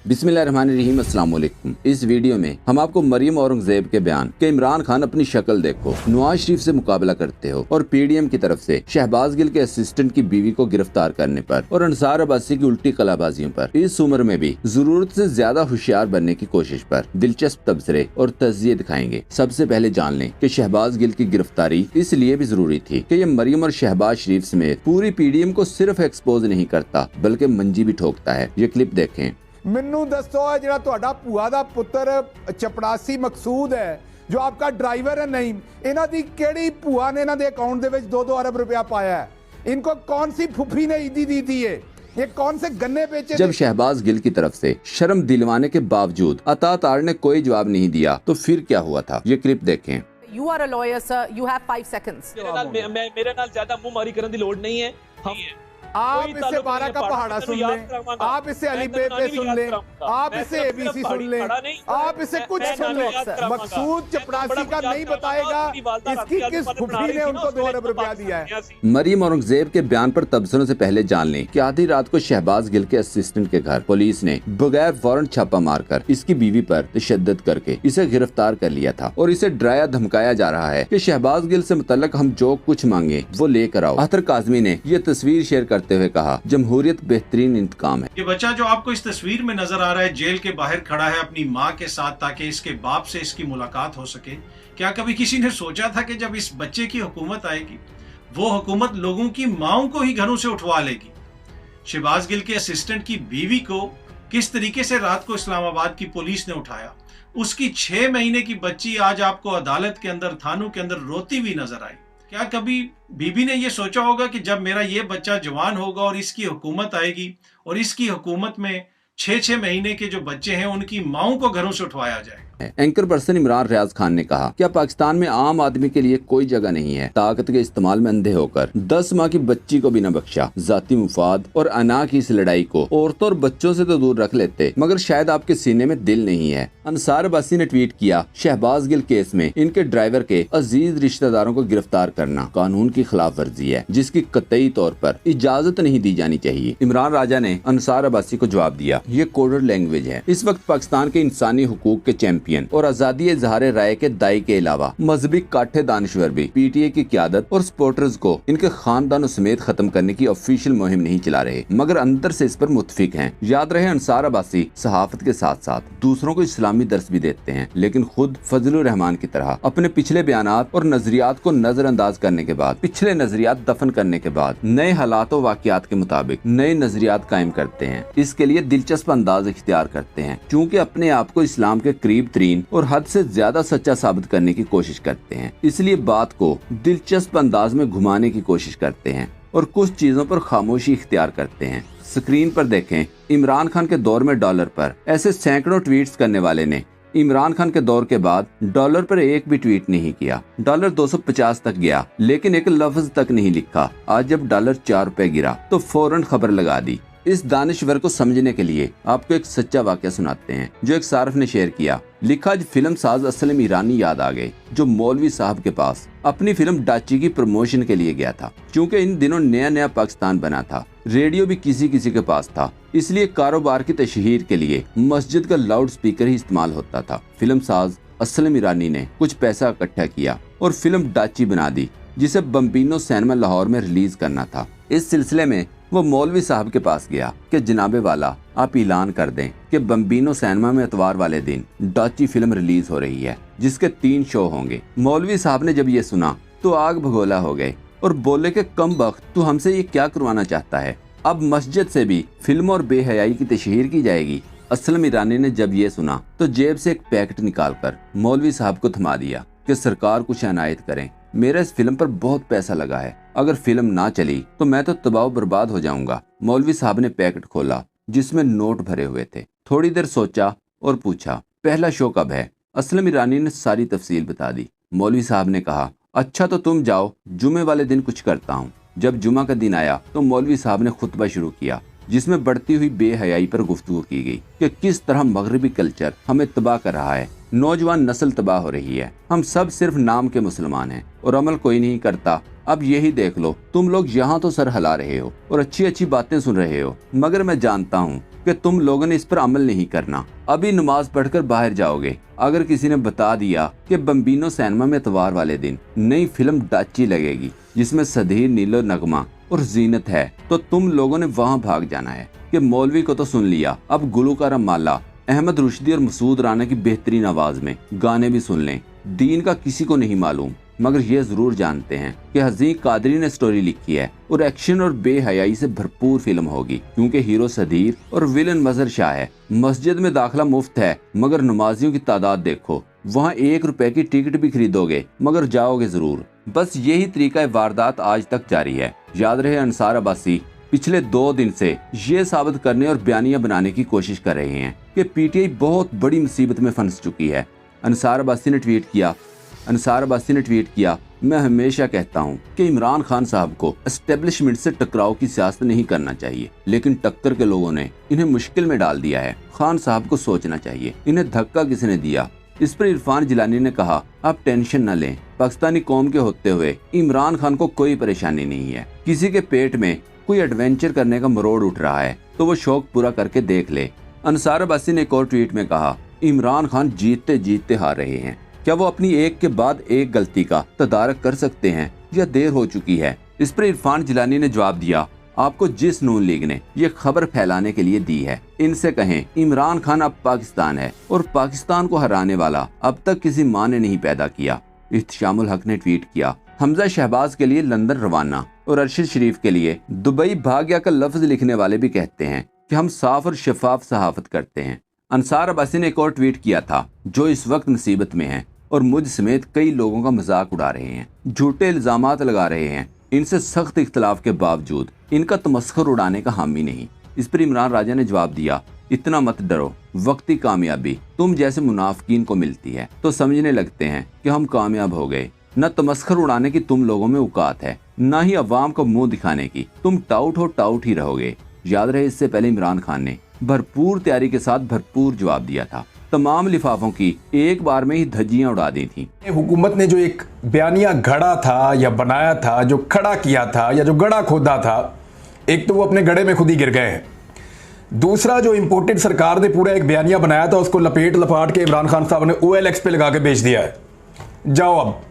बिस्मिल्लाहिर्रहमानिर्रहीम, अस्सलाम वालेकुम। इस वीडियो में हम आपको मरियम औरंगजेब के बयान कि इमरान खान अपनी शक्ल देखो, नवाज शरीफ से मुकाबला करते हो और पीडीएम की तरफ से शहबाज गिल के असिस्टेंट की बीवी को गिरफ्तार करने पर और अंसार अब्बासी की उल्टी कलाबाजियों पर इस उम्र में भी जरूरत से ज्यादा होशियार बनने की कोशिश पर दिलचस्प तबसरे और तज़किये दिखाएंगे। सबसे पहले जान लें कि शहबाज गिल की गिरफ्तारी इसलिए भी जरूरी थी कि ये मरियम और शहबाज शरीफ समेत पूरी पीडीएम को सिर्फ एक्सपोज नहीं करता बल्कि मंजी भी ठोकता है। ये क्लिप देखें। ਮੈਨੂੰ ਦੱਸੋ ਜਿਹੜਾ ਤੁਹਾਡਾ ਭੂਆ ਦਾ ਪੁੱਤਰ ਚਪੜਾਸੀ ਮਕਸੂਦ ਹੈ ਜੋ आपका ड्राइवर है नहीं, ਇਹਨਾਂ ਦੀ ਕਿਹੜੀ ਭੂਆ ਨੇ ਇਹਨਾਂ ਦੇ ਅਕਾਊਂਟ ਦੇ ਵਿੱਚ 2-2 अरब रुपया पाया है? इनको कौन सी फूफी ने ईदी दी थी? ये कौन से गन्ने बेचे? जब शहबाज गिल की तरफ से शर्म दिलवाने के बावजूद अता तार ने कोई जवाब नहीं दिया तो फिर क्या हुआ था, ये क्लिप देखें। You are a lawyer, sir. You have 5 seconds. मेरे नाल ज्यादा मुंह मारी करने की लोड़ नहीं है। हम आप इससे 12 का पहाड़ा सुन लें, आप इससे अली पे सुन लें, आप इससे एबीसी सुन लें, आप इससे कुछ सुन लें। मकसूद चपरासी का नहीं बताएगा इसकी किस फुफी ने उनको 2 अरब रुपया दिया है। मरियम औरंगजेब के बयान पर तबसरों से पहले जान लें कि आधी रात को शहबाज गिल के असिस्टेंट के घर पुलिस ने बगैर वारंट छापा मारकर इसकी बीवी पर तशद्दुद करके इसे गिरफ्तार कर लिया था और इसे डराया धमकाया जा रहा है कि शहबाज गिल से मुतल्लक हम जो कुछ मांगे वो लेकर आओ। अतर काज़मी ने ये तस्वीर शेयर करते हुए कहा, जमहूरियत बेहतरीन इंतकाम है। ये बच्चा जो आपको इस तस्वीर में नजर आ रहा है जेल के बाहर खड़ा है अपनी माँ के साथ ताकि इसके बाप से इसकी मुलाकात हो सके। क्या कभी किसी ने सोचा था कि जब इस बच्चे की हुकूमत आएगी वो हुकूमत लोगों की माओं को ही घरों से उठवा लेगी? शहबाज गिल के असिस्टेंट की बीवी को किस तरीके से रात को इस्लामाबाद की पुलिस ने उठाया, उसकी 6 महीने की बच्ची आज आपको अदालत के अंदर, थानों के अंदर रोती हुई नजर आई। क्या कभी बीबी ने यह सोचा होगा कि जब मेरा ये बच्चा जवान होगा और इसकी हुकूमत आएगी और इसकी हुकूमत में 6-6 महीने के जो बच्चे हैं उनकी माओं को घरों से उठवाया जाए? एंकर पर्सन इमरान रियाज खान ने कहा, क्या पाकिस्तान में आम आदमी के लिए कोई जगह नहीं है? ताकत के इस्तेमाल में अंधे होकर 10 माह की बच्ची को भी न बख्शा। जाती मुफाद और अना की इस लड़ाई को औरतों और बच्चों से तो दूर रख लेते, मगर शायद आपके सीने में दिल नहीं है। अंसार अब्बासी ने ट्वीट किया, शहबाज गिल केस में इनके ड्राइवर के अजीज रिश्तेदारों को गिरफ्तार करना कानून की खिलाफ वर्जी है जिसकी कतई तौर पर इजाजत नहीं दी जानी चाहिए। इमरान राजा ने अंसार अब्बासी को जवाब दिया, ये कोडेड लैंग्वेज है। इस वक्त पाकिस्तान के इंसानी हुकूक के चैंपियन और आजादी इजहार राय के दाई के अलावा मजहबी काठे दानश्वर भी पीटीए की क़यादत और सपोर्टर्स को इनके खानदानों समेत खत्म करने की ऑफिशियल मुहिम नहीं चला रहे, मगर अंदर से इस पर मुत्फिक हैं। याद रहे, अंसार अब्बासी सहाफत के साथ साथ दूसरों को इस्लामी दर्स भी देते हैं, लेकिन खुद फजलुर रहमान की तरह अपने पिछले बयानात और नजरियात को नजरअंदाज करने के बाद, पिछले नजरियात दफन करने के बाद नए हालात और वाकयात के मुताबिक नए नजरियात कायम करते हैं। इसके लिए दिलचस्प अंदाज इख्तियार करते हैं, चूँकि अपने आप को इस्लाम के करीब और हद से ज्यादा सच्चा साबित करने की कोशिश करते हैं, इसलिए बात को दिलचस्प अंदाज में घुमाने की कोशिश करते हैं और कुछ चीजों पर खामोशी इख्तियार करते हैं। स्क्रीन पर देखें, इमरान खान के दौर में डॉलर पर ऐसे सैकड़ों ट्वीट्स करने वाले ने इमरान खान के दौर के बाद डॉलर पर एक भी ट्वीट नहीं किया। डॉलर 250 तक गया लेकिन एक लफ्ज तक नहीं लिखा। आज जब डॉलर 4 रुपए गिरा तो फौरन खबर लगा दी। इस दानिश्वर को समझने के लिए आपको एक सच्चा वाकया सुनाते हैं जो एक सार्फ ने शेयर किया। लिखा, आज फिल्म साज असलम ईरानी याद आ गए जो मौलवी साहब के पास अपनी फिल्म डाची की प्रमोशन के लिए गया था। क्योंकि इन दिनों नया नया पाकिस्तान बना था, रेडियो भी किसी किसी के पास था, इसलिए कारोबार की तशहीर के लिए मस्जिद का लाउड स्पीकर ही इस्तेमाल होता था। फिल्म साज असलम ईरानी ने कुछ पैसा इकट्ठा किया और फिल्म डाची बना दी जिसे बम्बिनो सिनेमा लाहौर में रिलीज करना था। इस सिलसिले में वो मौलवी साहब के पास गया कि जनाबे वाला आप ऐलान कर दें कि बम्बिनो सिनेमा में इतवार वाले दिन डाची फिल्म रिलीज हो रही है जिसके 3 शो होंगे। मौलवी साहब ने जब ये सुना तो आग भगोला हो गए और बोले कि कम वक्त तू हमसे ये क्या करवाना चाहता है? अब मस्जिद से भी फिल्म और बेहयाई की तशहीर की जाएगी। असलम ईरानी ने जब ये सुना तो जेब से एक पैकेट निकालकर मौलवी साहब को थमा दिया कि सरकार कुछ अनायत करें, मेरा इस फिल्म पर बहुत पैसा लगा है, अगर फिल्म ना चली तो मैं तो तबाह बर्बाद हो जाऊंगा। मौलवी साहब ने पैकेट खोला जिसमें नोट भरे हुए थे। थोड़ी देर सोचा और पूछा, पहला शो कब है? असलम ईरानी ने सारी तफसील बता दी। मौलवी साहब ने कहा, अच्छा तो तुम जाओ, जुमे वाले दिन कुछ करता हूँ। जब जुमा का दिन आया तो मौलवी साहब ने खुतबा शुरू किया जिसमें बढ़ती हुई बेहयाई पर गुफ्तगू की गई कि किस तरह मगरबी कल्चर हमें तबाह कर रहा है, नौजवान नस्ल तबाह हो रही है, हम सब सिर्फ नाम के मुसलमान हैं और अमल कोई नहीं करता। अब यही देख लो, तुम लोग यहाँ तो सर हिला रहे हो और अच्छी अच्छी बातें सुन रहे हो, मगर मैं जानता हूँ कि तुम लोगों ने इस पर अमल नहीं करना। अभी नमाज पढ़कर बाहर जाओगे। अगर किसी ने बता दिया कि बम्बिनो सिनेमा में इतवार वाले दिन नई फिल्म डाची लगेगी जिसमें सधीर, नीलो, नगमा और जीनत है, तो तुम लोगों ने वहाँ भाग जाना है कि मौलवी को तो सुन लिया, अब गुलूकार माला अहमद रुश्दी और मसूद राना की बेहतरीन आवाज में गाने भी सुन लें। दीन का किसी को नहीं मालूम, मगर ये जरूर जानते हैं कि हज़ीं कादरी ने स्टोरी लिखी है और एक्शन और बेहयाई से भरपूर फिल्म होगी, क्योंकि हीरो सदीर और विलन मजहर शाह है। मस्जिद में दाखिला मुफ्त है, मगर नमाजियों की तादाद देखो। वहाँ 1 रुपए की टिकट भी खरीदोगे, मगर जाओगे जरूर। बस यही तरीका वारदात आज तक जारी है। याद रहे, अंसार अब्बासी पिछले 2 दिन से ये साबित करने और बयानियां बनाने की कोशिश कर रहे हैं कि पीटीआई बहुत बड़ी मुसीबत में फंस चुकी है। अंसार अब्बासी ने ट्वीट किया, मैं हमेशा कहता हूँ कि इमरान खान साहब को एस्टेब्लिशमेंट से टकराव की सियासत नहीं करना चाहिए, लेकिन टक्कर के लोगों ने इन्हें मुश्किल में डाल दिया है। खान साहब को सोचना चाहिए, इन्हें धक्का किसने दिया। इस पर इरफान जिलानी ने कहा, आप टेंशन न लें, पाकिस्तानी कौम के होते हुए इमरान खान को कोई परेशानी नहीं है। किसी के पेट में कोई एडवेंचर करने का मरोड़ उठ रहा है तो वो शौक पूरा करके देख ले। अंसार अब्बासी ने एक और ट्वीट में कहा, इमरान खान जीतते जीतते हार रहे हैं। क्या वो अपनी एक के बाद एक गलती का तदारक कर सकते हैं या देर हो चुकी है? इस पर इरफान जिलानी ने जवाब दिया, आपको जिस नून लीग ने ये खबर फैलाने के लिए दी है, इनसे कहें इमरान खान अब पाकिस्तान है और पाकिस्तान को हराने वाला अब तक किसी माँ ने नहीं पैदा किया। इख्तिशामुल हक ने ट्वीट किया, हमजा शहबाज के लिए लंदन रवाना और अरशद शरीफ के लिए दुबई भाग गया का लफ्ज लिखने वाले भी कहते हैं कि हम साफ और शफाफ सहाफत करते हैं। अंसार अब्बासी ने एक और ट्वीट किया था, जो इस वक्त मुसीबत में हैं और मुझ समेत कई लोगों का मजाक उड़ा रहे हैं, झूठे इल्जामात लगा रहे हैं। इनसे सख्त इख्तलाफ के बावजूद इनका तमस्खुर उड़ाने का हामी नहीं। इस पर इमरान राजा ने जवाब दिया, इतना मत डरो, वक्ती कामयाबी तुम जैसे मुनाफिकीन को मिलती है तो समझने लगते हैं कि हम कामयाब हो गए। न तमस्खुर उड़ाने की तुम लोगों में औकात है, न ही अवाम को मुंह दिखाने की। तुम टाउट हो, टाउट ही रहोगे। याद रहे, इससे पहले इमरान खान ने भरपूर तैयारी के साथ भरपूर जवाब दिया था। तमाम लिफाफों की एक बार में ही धज्जियां उड़ा दी थी। हुकूमत ने जो एक बयानिया गढ़ा था या बनाया था, जो खड़ा किया था या जो गड़ा खोदा था, एक तो वो अपने गड़े में खुद ही गिर गए हैं। दूसरा, जो इम्पोर्टेड सरकार ने पूरा एक बयानिया बनाया था, उसको लपेट लपाट के इमरान खान साहब ने OLX पे लगा के बेच दिया है। जाओ अब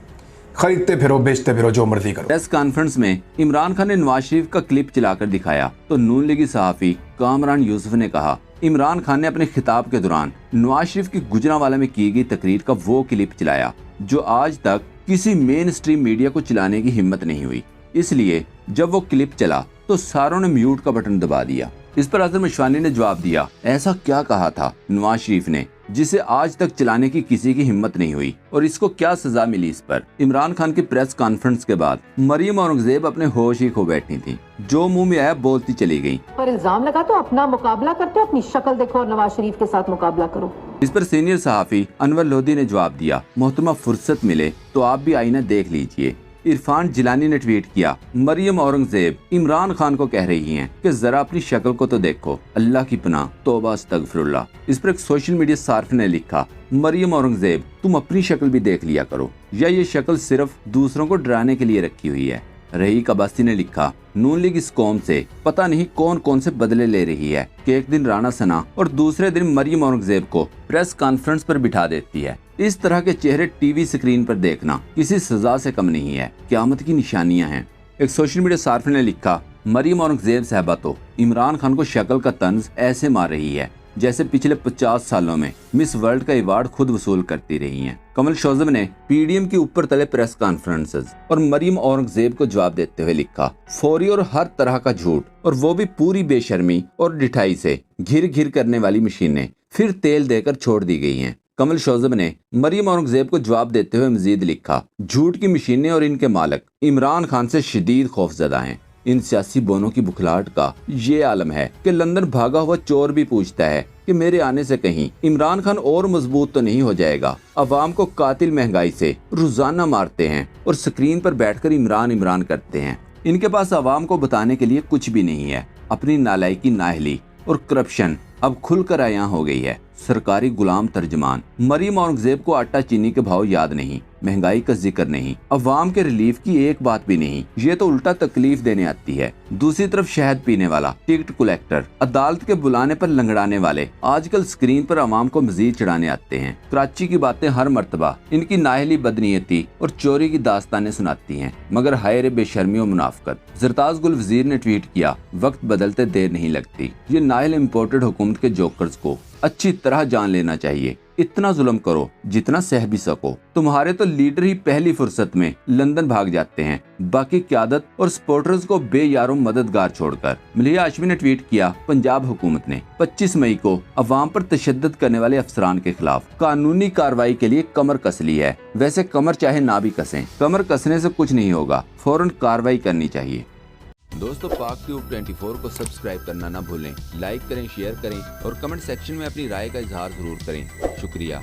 खरीदते फिरो, बेचते फिरो, जो मर्जी करो। प्रेस कॉन्फ्रेंस में इमरान खान ने नवाज शरीफ का क्लिप चलाकर दिखाया तो नून लीगी सहाफी कामरान यूसुफ ने कहा, इमरान खान ने अपने खिताब के दौरान नवाज शरीफ की गुजरांवाला में की गई तकरीर का वो क्लिप चलाया जो आज तक किसी मेन स्ट्रीम मीडिया को चलाने की हिम्मत नहीं हुई। इसलिए जब वो क्लिप चला तो सारों ने म्यूट का बटन दबा दिया। इस पर अजहर मशवानी ने जवाब दिया, ऐसा क्या कहा था नवाज शरीफ ने जिसे आज तक चलाने की किसी की हिम्मत नहीं हुई और इसको क्या सजा मिली? इस पर इमरान खान की प्रेस कॉन्फ्रेंस के बाद मरियम औरंगजेब अपने होश ही खो बैठी थी, जो मुंह में आया बोलती चली गई। पर इल्जाम लगा तो अपना मुकाबला करते हो, अपनी शक्ल देखो और नवाज शरीफ के साथ मुकाबला करो। इस पर सीनियर सहाफी अनवर लोधी ने जवाब दिया, मोहतरमा फुर्सत मिले तो आप भी आईना देख लीजिए। इरफान जिलानी ने ट्वीट किया, मरियम औरंगजेब इमरान खान को कह रही हैं कि जरा अपनी शक्ल को तो देखो, अल्लाह की पनाह, तौबा अस्तगफिरुल्लाह। इस पर एक सोशल मीडिया सार्फ ने लिखा, मरियम औरंगजेब तुम अपनी शक्ल भी देख लिया करो, या ये शक्ल सिर्फ दूसरों को डराने के लिए रखी हुई है। रहीक अब्बासी ने लिखा, नून लीग इस कौम से पता नहीं कौन कौन से बदले ले रही है कि एक दिन राणा सना और दूसरे दिन मरियम औरंगजेब को प्रेस कॉन्फ्रेंस पर बिठा देती है। इस तरह के चेहरे टीवी स्क्रीन पर देखना किसी सजा से कम नहीं है, क़यामत की निशानियां हैं। एक सोशल मीडिया सार्फ ने लिखा, मरियम औरंगजेब साहबा तो इमरान खान को शक्ल का तंज ऐसे मार रही है जैसे पिछले 50 सालों में मिस वर्ल्ड का अवार्ड खुद वसूल करती रही हैं। कमल शोजब ने पीडीएम की ऊपर तले प्रेस कॉन्फ्रेंसेस और मरियम औरंगजेब को जवाब देते हुए लिखा, फौरी और हर तरह का झूठ, और वो भी पूरी बेशर्मी और डिठाई से घिर घिर करने वाली मशीनें फिर तेल देकर छोड़ दी गई हैं। कमल शोजब ने मरियम औरंगजेब को जवाब देते हुए मजीद लिखा, झूठ की मशीनें और इनके मालिक इमरान खान से शदीद खौफजदा हैं। इन सियासी बोनों की बुखलाहट का ये आलम है कि लंदन भागा हुआ चोर भी पूछता है कि मेरे आने से कहीं इमरान खान और मजबूत तो नहीं हो जाएगा। अवाम को कातिल महंगाई से रोजाना मारते हैं और स्क्रीन पर बैठकर इमरान इमरान करते हैं। इनके पास अवाम को बताने के लिए कुछ भी नहीं है। अपनी नालायकी, नाअहली और करप्शन अब खुलकर आया हो गई है। सरकारी गुलाम तर्जमान मरियम औरंगजेब को आटा चीनी के भाव याद नहीं, महंगाई का जिक्र नहीं, अवाम के रिलीफ की एक बात भी नहीं, ये तो उल्टा तकलीफ देने आती है। दूसरी तरफ शहद पीने वाला, टिकट कलेक्टर, अदालत के बुलाने पर लंगड़ाने वाले आजकल स्क्रीन पर अवाम को मजीद चढ़ाने आते हैं। कराची की बातें हर मर्तबा इनकी नाहली बदनीयती और चोरी की दास्तानें सुनाती हैं, मगर हाय रे बेशर्मी और मुनाफकत। जरताज गुल वजीर ने ट्वीट किया, वक्त बदलते देर नहीं लगती। ये नाहल इम्पोर्टेड हुकूमत के जोकर्स को अच्छी तरह जान लेना चाहिए। इतना जुल्म करो जितना सह भी सको। तुम्हारे तो लीडर ही पहली फुर्सत में लंदन भाग जाते हैं, बाकी क़यादत और सपोर्टर्स को बेयारों मददगार छोड़कर। मलिहा हाशमी ने ट्वीट किया, पंजाब हुकूमत ने 25 मई को अवाम पर तशद्दुद करने वाले अफसरान के खिलाफ कानूनी कार्रवाई के लिए कमर कस ली है। वैसे कमर चाहे ना भी कसें, कमर कसने से कुछ नहीं होगा, फौरन कार्रवाई करनी चाहिए। दोस्तों, पाक ट्यूब 24 को सब्सक्राइब करना ना भूलें, लाइक करें, शेयर करें और कमेंट सेक्शन में अपनी राय का इजहार जरूर करें। शुक्रिया।